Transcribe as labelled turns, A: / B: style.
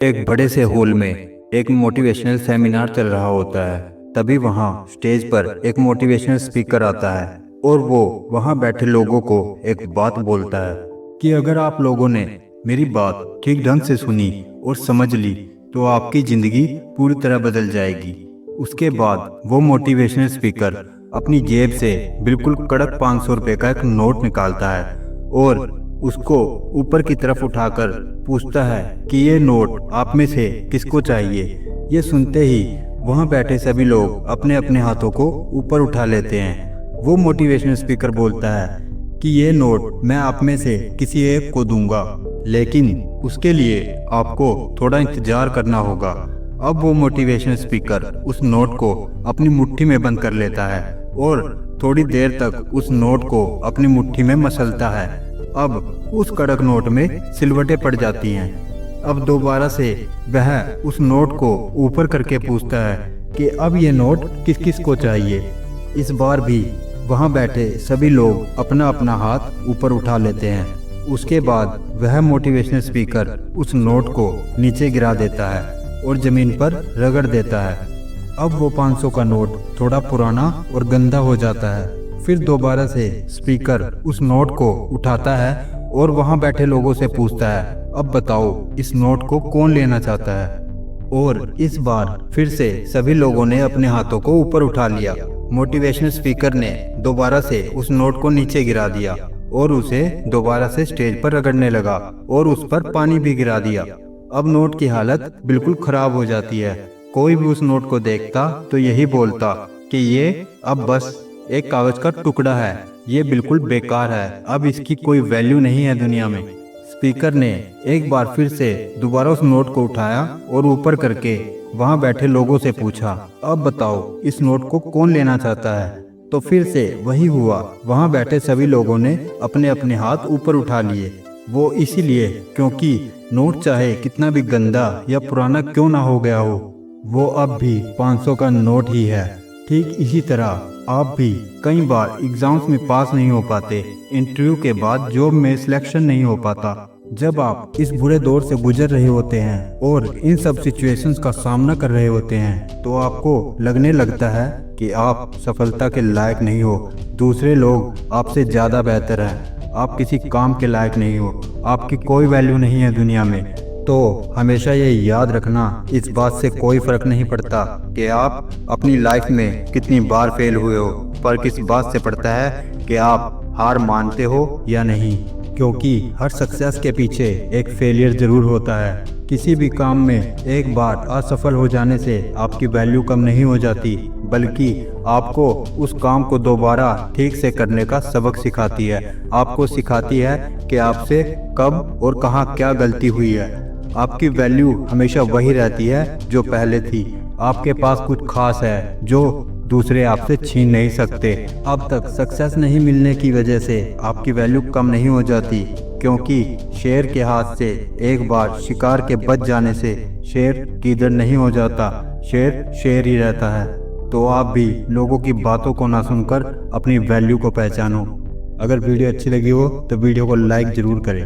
A: एक बड़े से हॉल में एक मोटिवेशनल सेमिनार चल रहा होता है। तभी वहाँ स्टेज पर एक मोटिवेशनल स्पीकर आता है और वो वहाँ बैठे लोगों को एक बात बोलता है कि अगर आप लोगों ने मेरी बात ठीक ढंग से सुनी और समझ ली तो आपकी जिंदगी पूरी तरह बदल जाएगी। उसके बाद वो मोटिवेशनल स्पीकर अपनी जेब से बिल्कुल कड़क 500 रुपए का एक नोट निकालता है और उसको ऊपर की तरफ उठाकर पूछता है कि ये नोट आप में से किसको चाहिए। ये सुनते ही वहाँ बैठे सभी लोग अपने अपने हाथों को ऊपर उठा लेते हैं। वो मोटिवेशनल स्पीकर बोलता है कि ये नोट मैं आप में से किसी एक को दूंगा, लेकिन उसके लिए आपको थोड़ा इंतजार करना होगा। अब वो मोटिवेशनल स्पीकर उस नोट को अपनी मुट्ठी में बंद कर लेता है और थोड़ी देर तक उस नोट को अपनी मुट्ठी में मसलता है। अब उस कड़क नोट में सिलवटें पड़ जाती हैं। अब दोबारा से वह उस नोट को ऊपर करके पूछता है कि अब ये नोट किस किस को चाहिए। इस बार भी वहाँ बैठे सभी लोग अपना अपना हाथ ऊपर उठा लेते हैं। उसके बाद वह मोटिवेशनल स्पीकर उस नोट को नीचे गिरा देता है और जमीन पर रगड़ देता है। अब वो 500 का नोट थोड़ा पुराना और गंदा हो जाता है। फिर दोबारा से स्पीकर उस नोट को उठाता है और वहाँ बैठे लोगों से पूछता है, अब बताओ इस नोट को कौन लेना चाहता है। और इस बार फिर से सभी लोगों ने अपने हाथों को ऊपर उठा लिया। मोटिवेशनल स्पीकर ने दोबारा से उस नोट को नीचे गिरा दिया और उसे दोबारा से स्टेज पर रगड़ने लगा और उस पर पानी भी गिरा दिया। अब नोट की हालत बिल्कुल खराब हो जाती है। कोई भी उस नोट को देखता तो यही बोलता कि ये अब बस एक कागज का टुकड़ा है, ये बिल्कुल बेकार है, अब इसकी कोई वैल्यू नहीं है दुनिया में। स्पीकर ने एक बार फिर से दोबारा उस नोट को उठाया और ऊपर करके वहाँ बैठे लोगों से पूछा, अब बताओ इस नोट को कौन लेना चाहता है। तो फिर से वही हुआ। वहाँ बैठे सभी लोगों ने अपने अपने हाथ ऊपर उठा लिए। वो इसीलिए क्योंकि नोट चाहे कितना भी गंदा या पुराना क्यों ना हो गया हो, वो अब भी 500 का नोट ही है। ठीक इसी तरह आप भी कई बार एग्जाम्स में पास नहीं हो पाते, इंटरव्यू के बाद जॉब में सिलेक्शन नहीं हो पाता। जब आप इस बुरे दौर से गुजर रहे होते हैं और इन सब सिचुएशंस का सामना कर रहे होते हैं तो आपको लगने लगता है कि आप सफलता के लायक नहीं हो, दूसरे लोग आपसे ज़्यादा बेहतर हैं, आप किसी काम के लायक नहीं हो, आपकी कोई वैल्यू नहीं है दुनिया में। तो हमेशा ये याद रखना, इस बात से कोई फर्क नहीं पड़ता कि आप अपनी लाइफ में कितनी बार फेल हुए हो, फर्क इस बात से पड़ता है कि आप हार मानते हो या नहीं। क्योंकि हर सक्सेस के पीछे एक फेलियर जरूर होता है। किसी भी काम में एक बार असफल हो जाने से आपकी वैल्यू कम नहीं हो जाती, बल्कि आपको उस काम को दोबारा ठीक से करने का सबक सिखाती है। आपको सिखाती है कि आपसे कब और कहाँ क्या गलती हुई है। आपकी वैल्यू हमेशा वही रहती है जो पहले थी। आपके पास कुछ खास है जो दूसरे आपसे छीन नहीं सकते। अब तक सक्सेस नहीं मिलने की वजह से आपकी वैल्यू कम नहीं हो जाती, क्योंकि शेर के हाथ से एक बार शिकार के बच जाने से शेर किधर नहीं हो जाता, शेर शेर ही रहता है। तो आप भी लोगों की बातों को ना सुनकर अपनी वैल्यू को पहचानो। अगर वीडियो अच्छी लगी हो तो वीडियो को लाइक ज़रूर करें।